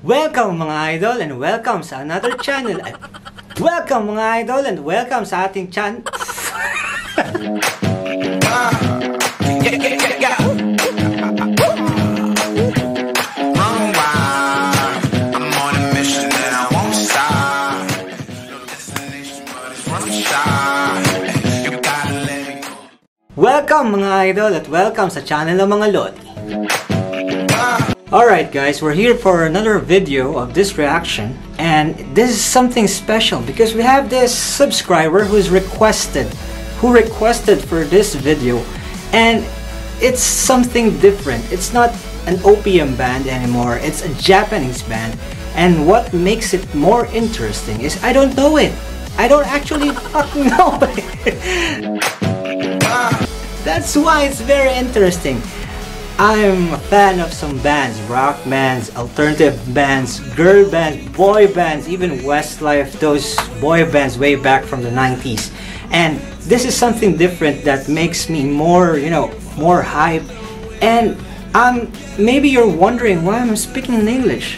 Welcome mga idol and welcome sa another channel. Welcome mga idol and welcome sa ating channel. Welcome mga idol at welcome sa channel ng mga Lodi. Alright guys, we're here for another video of this reaction, and this is something special because we have this subscriber who requested for this video, and it's something different. It's not an OPM band anymore, it's a Japanese band, and what makes it more interesting is I don't know it. I don't actually fucking know it. That's why it's very interesting. I'm a fan of some bands, rock bands, alternative bands, girl bands, boy bands, even Westlife, those boy bands way back from the 90s. And this is something different that makes me more, more hype. And maybe you're wondering why I'm speaking in English.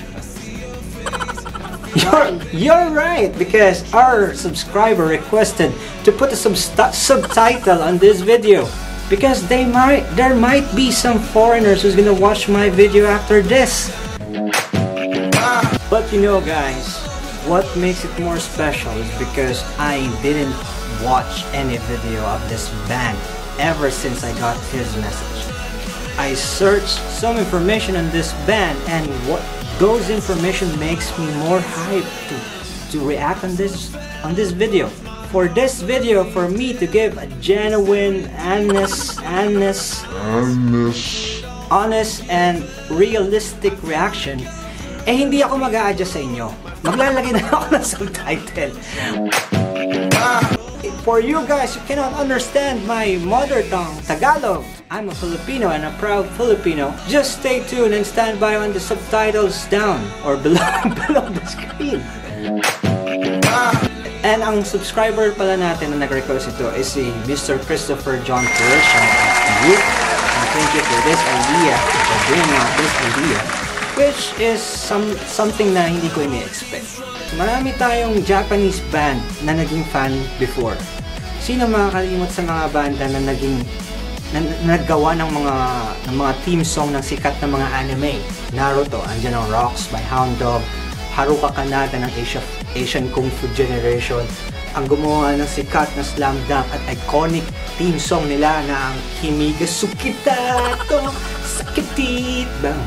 You're right, because our subscriber requested to put a subtitle on this video. Because there might be some foreigners who's gonna watch my video after this. But you know guys, what makes it more special is because I didn't watch any video of this band ever since I got his message. I searched some information on this band, and what those information makes me more hyped to react on this video. For this video, for me to give a genuine, honest and realistic reaction, hindi ako mag-a-adjust sa inyo. Maglalagay na ako ng subtitle. For you guys who cannot understand my mother tongue, Tagalog, I'm a Filipino and a proud Filipino. Just stay tuned and stand by when the subtitles down or below the screen. And ang subscriber pala natin na nag-request ito is si Mr. Christopher John Creation. Thank you for this idea, for bringing out this idea, which is something na hindi ko ini-expect. Marami tayong Japanese band na naging fan before. Sino makakalimot sa mga banda na naggawa ng mga theme song ng sikat na mga anime? Naruto, andyan ang Rocks by Hound Dog, Haruka Kanata ng Asian Kung Fu Generation, ang gumawa ng sikat na slam dunk at iconic theme song nila na ang Kimiga Sukitato Sakitit ng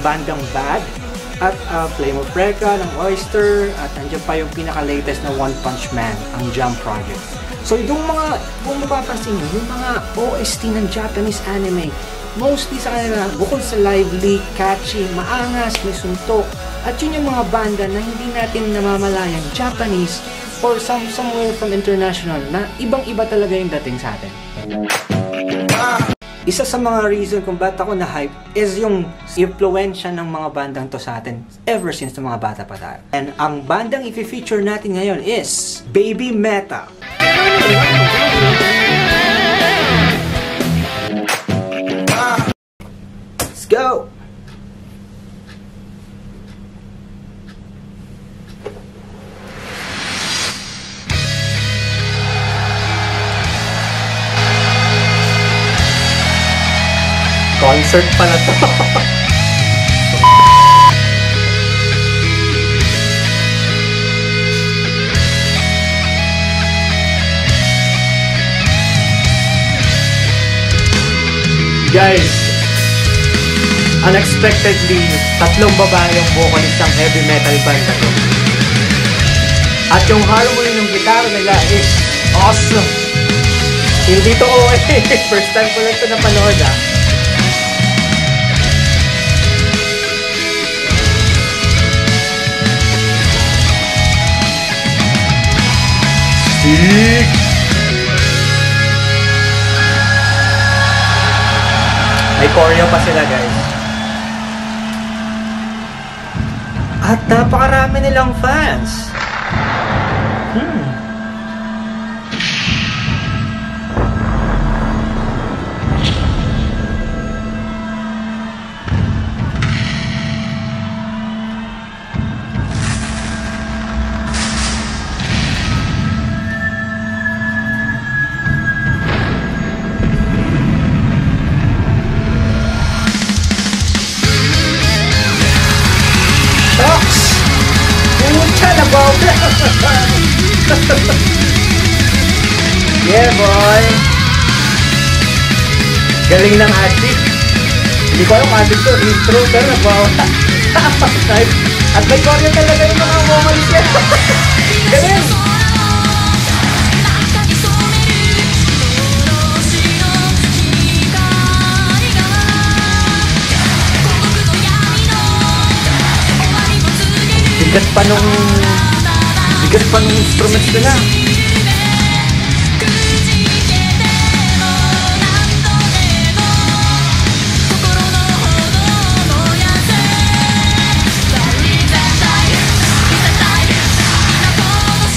bandang Bad, at Flame of Recca ng Oyster, at nandiyan pa yung pinaka-latest na One Punch Man, ang Jump Project. So yung kung mapapansin nyo, yung mga OST ng Japanese anime, mostly sa kanila, bukod sa lively, catchy, maangas, may suntok, at yun yung mga banda na hindi natin namamalayan, Japanese or somewhere from international, na ibang-iba talaga yung dating sa atin. Isa sa mga reason kung ba't ako na-hype is yung influensya ng mga bandang to sa atin ever since ng mga bata pa tayo. And ang bandang i-feature natin ngayon is BABYMETAL. Let's go! Concert pala to. Guys, unexpectedly, tatlong babae yung vocalist ng heavy metal band na to. At yung harmony ng gitara nila is awesome. Hindi to first time ko lang ito napanood Sick! May choreo pa sila guys. At napakarami nilang fans. Yeah, boy! Galing ng addict. Hindi ko alam addict to, intro, pero nagwawala. At may choreo talaga yung mga vocals yan. Galing! Bigat pa nung instruments nila.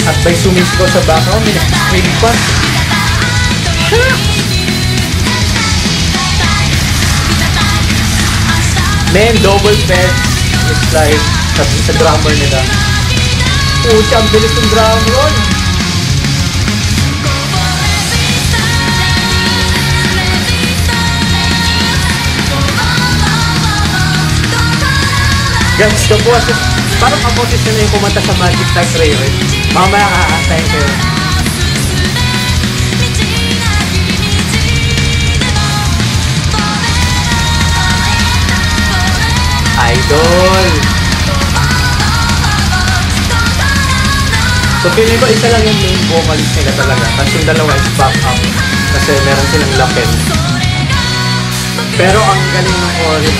At may sumisigaw sa background, may pa. Man, double bed. It's like sa drummer nila. Pucha, ang bilis ng drum roll. Guys, ito po kasi parang kaposis na yung kumanta sa Magic Type Railway. Mamaya kakakantayin kayo. Idol! So feeling ko isa lang yung main vocalist nila talaga. Tapos yung dalawa is back up. Kasi meron silang lapel. Pero ang galing ng ori.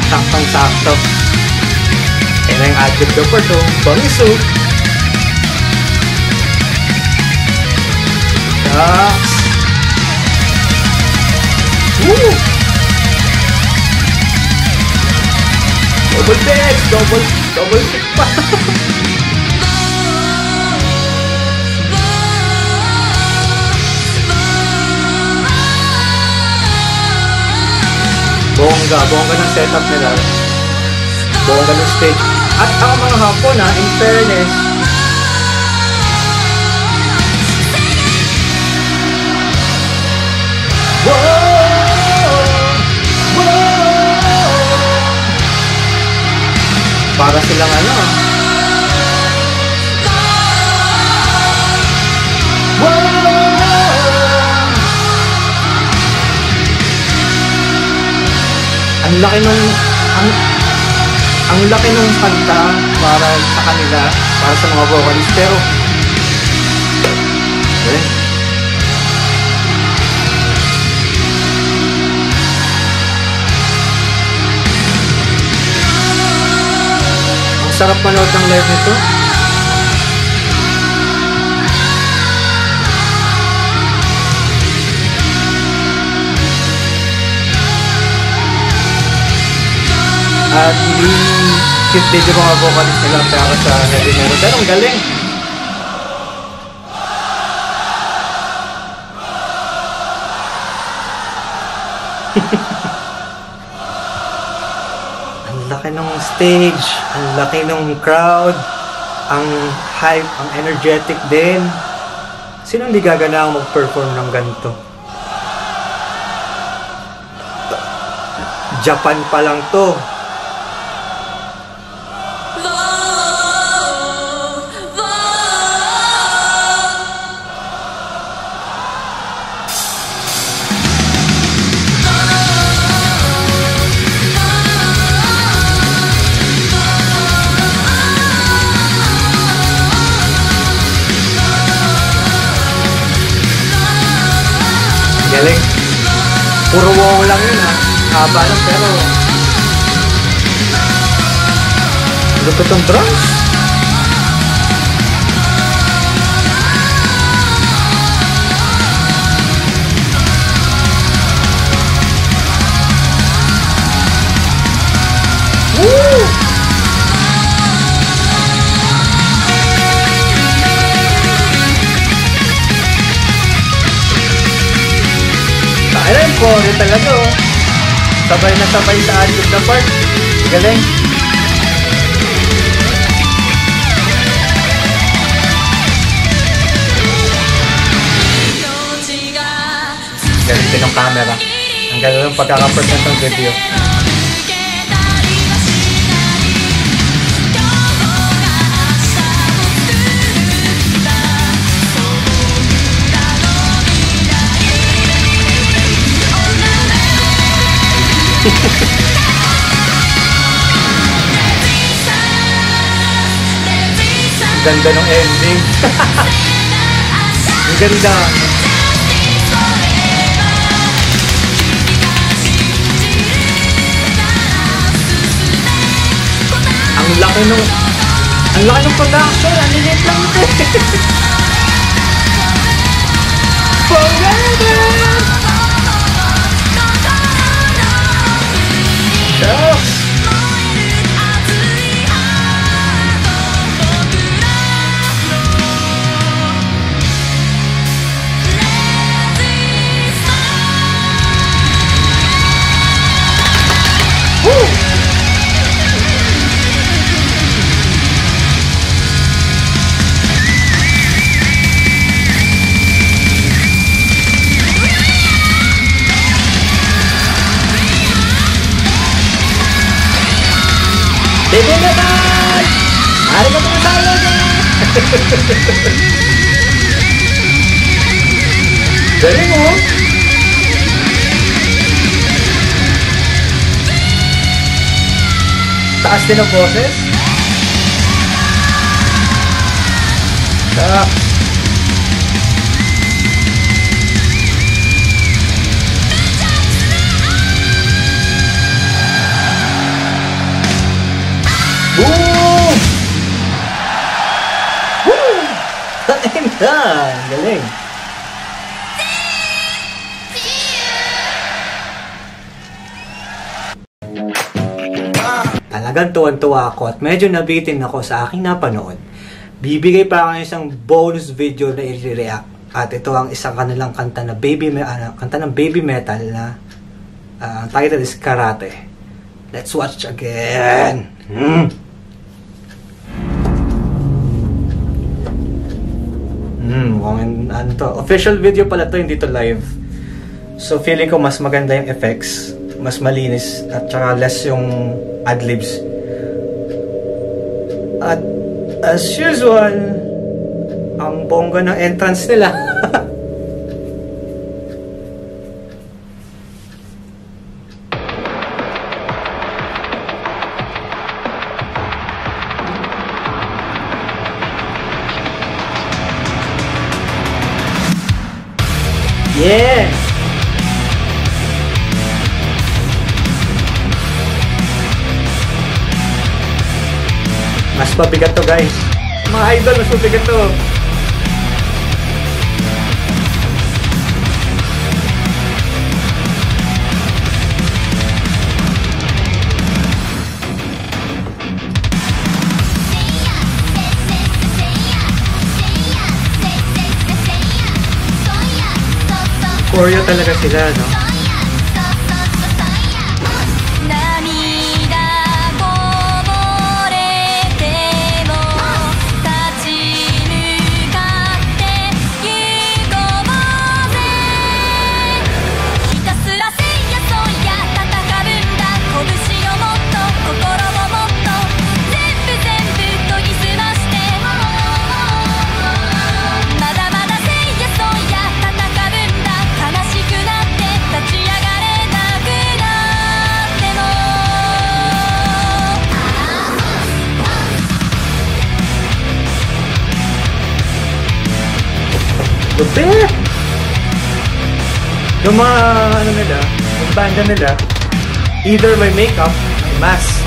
Saktang-sakto. Kaya na yung adject ko for to. Bangisu. Shucks. Woo! Double bed! Double kick pa! Bongga ng setup nila. Bongga ng stage. At ang mga Hapon in fairness, para silang ang laki nung kanta para sa kanila, para sa mga vocalist, pero ang sarap manood ng live nito. At hindi cute din yung mga vocalist nila para sa heavy metal. Pero ang galing! Ang laki ng stage, ang laki ng crowd, ang hype, ang energetic din. Sino hindi gaganang mag-perform ng ganito? Japan pa lang to. Galing. Puro wow lang yun haba lang pero lupit ang drums. Woo! Alam ko, rin talaga sabay na sabay sa adject na part. Galing. Galing din ang camera. Ang galing ng pagkaka-present ng video. ganda ng ending. Ang ganda. Ang laki ng production. Ang liit lang ito. Forever. Shucks. BABYMETAL! Arigatou gozaimasu! Galing mo! Taas din ang boses. Shucks! Boom! Woo! Galing! Talagang tuwan-tuwa ako at medyo nabitin ako sa aking napanood. Bibigay pa ako ng isang bonus video na i-react. At ito ang isang kanilang kanta ng BABYMETAL na ang title is Karate. Let's watch again. Ano to? Official video pala to, hindi to live. So feeling ko mas maganda yung effects, mas malinis at saka less yung adlibs. At as usual, ang bongga ng entrance nila. Yes! Mas mabigat to, guys. Mga idol, mas mabigat to. Koryo talaga sila, no? Lupit! Yung mga, ano nila, yung banda nila, either may makeup, may mask.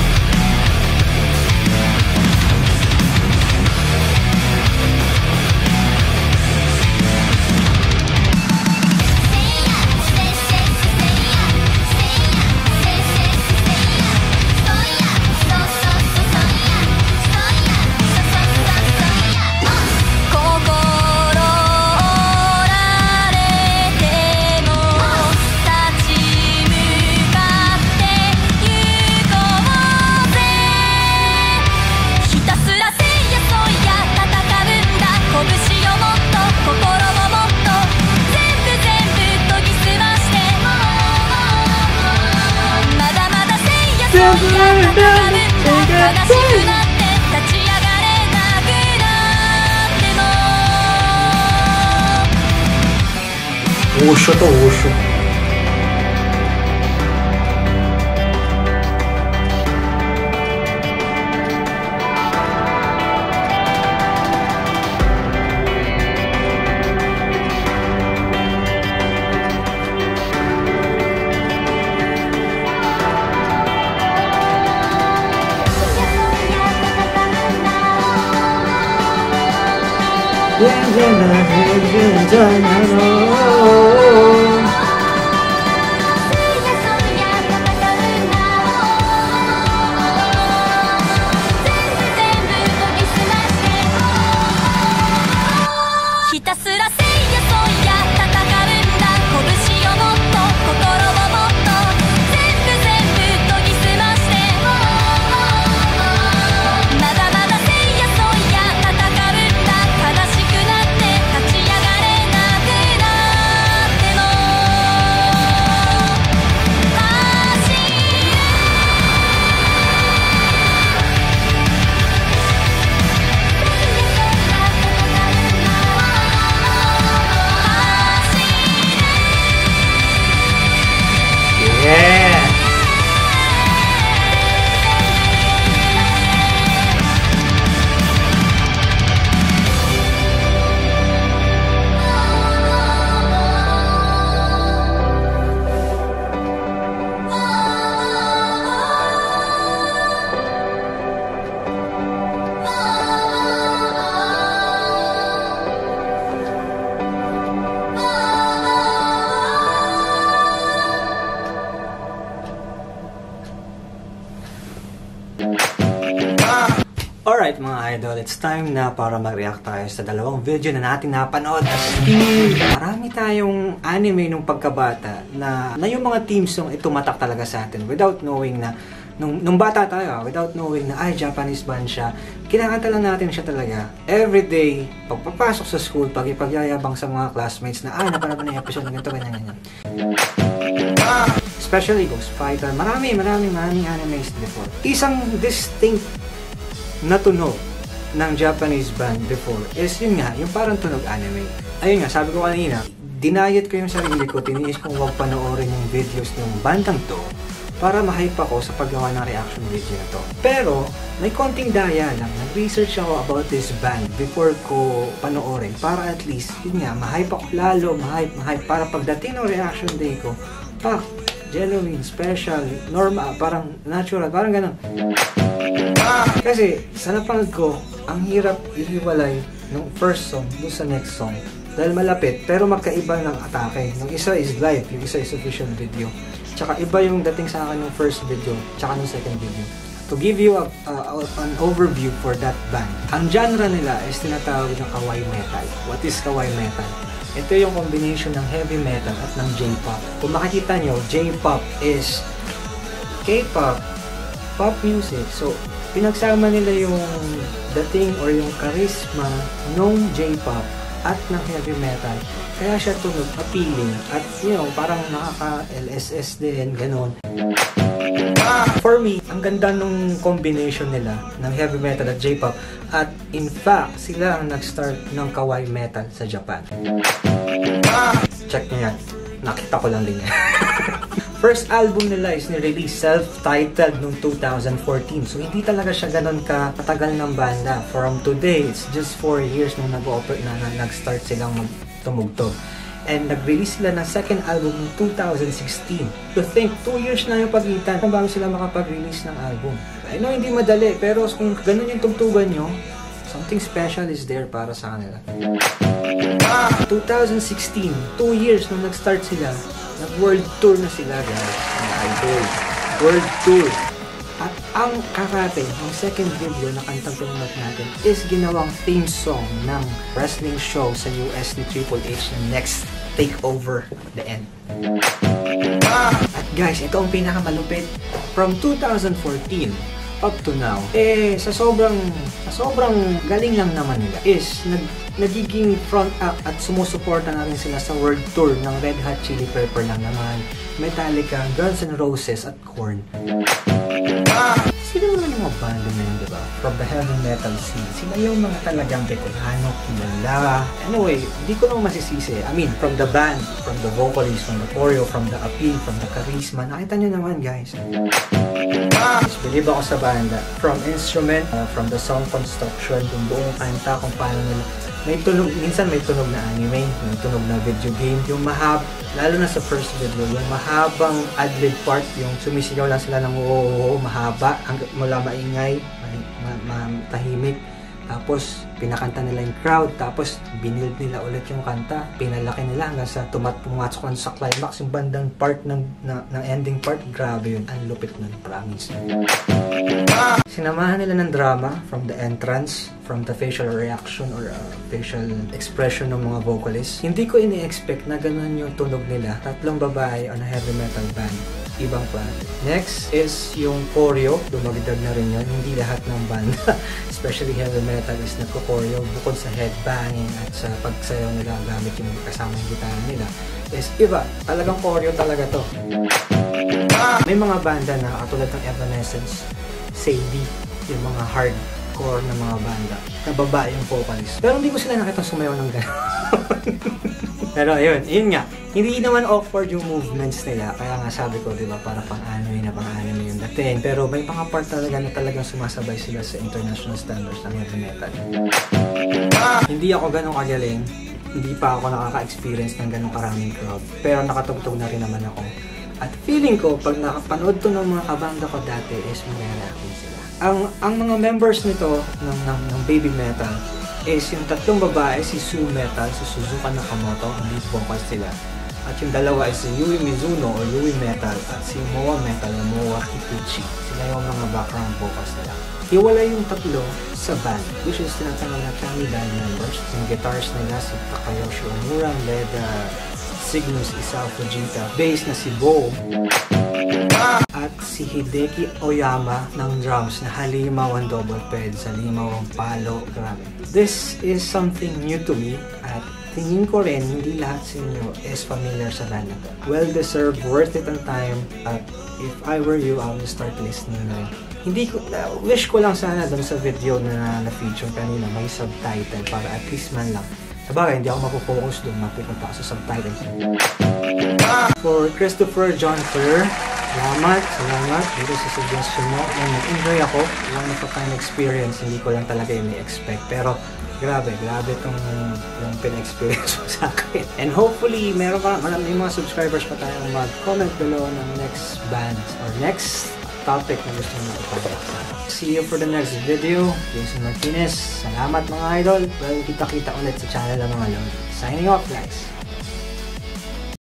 Wushu to wushu. Alright mga idol, it's time na para mag-react tayo sa dalawang video na natin napanood. Marami tayong anime nung pagkabata na yung mga team song tumatak talaga sa atin without knowing na nung bata tayo, without knowing na ay Japanese band siya. Kinakanta lang natin siya talaga everyday pagpapasok sa school, pagyayabang sa mga classmates na napanood na yung episode na ganito, ganyan. Especially Ghost Fighter, maraming animes before. Isang distinct na tunog ng Japanese band before is yun nga, yung parang tunog anime. Ayun nga, sabi ko kanina, dinayet ko yung sarili ko, tiniis kong huwag panoorin yung videos ng bandang to para ma-hype ako sa paggawa ng reaction video na to. Pero, may konting daya lang. Nag-research ako about this band before ko panoorin para at least, yun nga, ma-hype ako lalo, ma-hype para pagdating ng reaction day ko, genuine, special, normal, parang natural, parang ganun. Kasi sa napanood ko, ang hirap ihiwalay ng first song dun sa next song dahil malapit pero magkaiba ng atake. Yung isa is live, yung isa is official video. Tsaka iba yung dating sa akin ng first video tsaka ng second video. To give you an overview for that band, ang genre nila is tinatawag ng kawaii metal. What is kawaii metal? Ito yung combination ng heavy metal at ng J-pop. Kung makikita nyo, J-pop is K-pop, pop music. So, pinagsama nila yung dating or yung charisma nung J-pop at ng heavy metal. Kaya siya tunog appealing at parang nakaka-LSS din, ganon. For me, ang ganda nung combination nila ng heavy metal at J-pop at in fact, sila ang nag-start ng kawaii metal sa Japan. Check nyo yan. Nakita ko lang din yan. First album nila is nirelease self-titled noong 2014. So, hindi talaga siya ganun katagal ng banda. From today, it's just 4 years nung nag-start silang tumugtog. And nag-release sila ng second album noong 2016. To think, 2 years na yung pagitan bago sila makapag-release ng album. I know hindi madali, pero kung ganun yung tugtugan nyo, something special is there para sa kanila. 2016, 2 years nung nag-start sila, nag-world tour na sila, guys. Mga idol. World tour. At ang karate, ang second video na kantang pinunod natin, is ginawang theme song ng wrestling show sa US ni Triple H na Next Takeover The End. At guys, ito ang pinakamalupit. From 2014 up to now, sa sobrang galing lang naman nila is nagiging front act at sumusuporta na rin sila sa world tour ng Red Hot Chili Pepper lang naman, Metallica, Guns N' Roses at Korn. Sila naman yung mga banda na yun, diba? From the heavy metal scene, sila yung mga talagang veterano, kilala. Anyway, hindi ko naman masisisi. I mean, from the band, from the vocalist, from the choreo, from the appeal, from the charisma. Nakita nyo naman, guys. Believe ako sa banda. From instrument, from the song construction, yung buong kanta, kung paano nila. May tunog, minsan may tunog na anime, may tunog na video game. Yung lalo na sa first video, yung mahabang ad-lib part, yung sumisigaw lang sila ng mahaba, mula maingay, tahimik. Tapos, pinakanta nila yung crowd. Tapos, binild nila ulit yung kanta. Pinalaki nila hanggang sa pumasok sa climax. Yung bandang part ng ending part. Grabe yun. Ang lupit nun, promise. Sinamahan nila ng drama from the entrance, from the facial reaction or facial expression ng mga vocalists. Hindi ko ini-expect na ganun yung tunog nila. 3 babae on a heavy metal band. Ibang klase. Next is yung choreo. Dumagdag na rin yun. Hindi lahat ng banda, especially heavy metal, is nagko-choreo. Bukod sa headbanging at sa pagsayaw nila gamit yung kasama yung gitara nila, is iba. Talagang choreo talaga to. May mga banda na katulad ng Evanescence, Sadie, yung mga hardcore na mga banda, na babae yung vocalist. Pero hindi ko sila nakita sumayaw ng gano'n. Pero ayun nga. Hindi naman awkward yung movements nila. Kaya nga sabi ko, diba, para pang-anime yung dating. Pero may mga part talaga na talagang sumasabay sila sa international standards ng heavy metal. Hindi ako ganun kagaling. Hindi pa ako nakaka-experience ng ganun karaming crowd. Pero nakatugtog na rin naman ako. At feeling ko, pag nakapanood to ng mga kabanda ko dati, is magre-reaction sila. Ang mga members nito ng Baby Metal is yung 3 babae, si Sue Metal, si Suzuka Nakamoto, ang lead vocals sila. At yung dalawa is si Yui Mizuno o Yui Metal at si Moa Metal na Moa Kikuchi. Sila yung mga background vocals nila. Hiwala yung 3 sa band, which is tinatawag na Kamidai members. Yung guitars nila si Takayoshi Omura, led Cygnus Isao Fujita, bass na si Bo, at si Hideki Oyama ng drums na halimaw ang double pedals, halimaw ang palo. Grabe. This is something new to me at tingin ko rin hindi lahat sa inyo is familiar sa band na to. Well deserved, worth it ang time, at if I were you, I will start listening na rin. Wish ko lang sana dun sa video na na-feature kanina may subtitle para at least man lang. Sabagay, hindi ako mapofocus doon, mapupunta ako sa subtitle. For Christopher John Kerr, salamat dito sa suggestion mo. And nag-enjoy ako. One of a kind experience, hindi ko lang talaga yung expect. Pero grabe itong yung pina-experience mo sa akin. And hopefully, may mga subscribers pa tayong mag-comment below ng next band or next topic na gusto nyo ipagdaksa. See you for the next video. Jayson Martinez. Salamat mga idol. Well, kita-kita ulit sa channel ng mga lord. Signing off guys.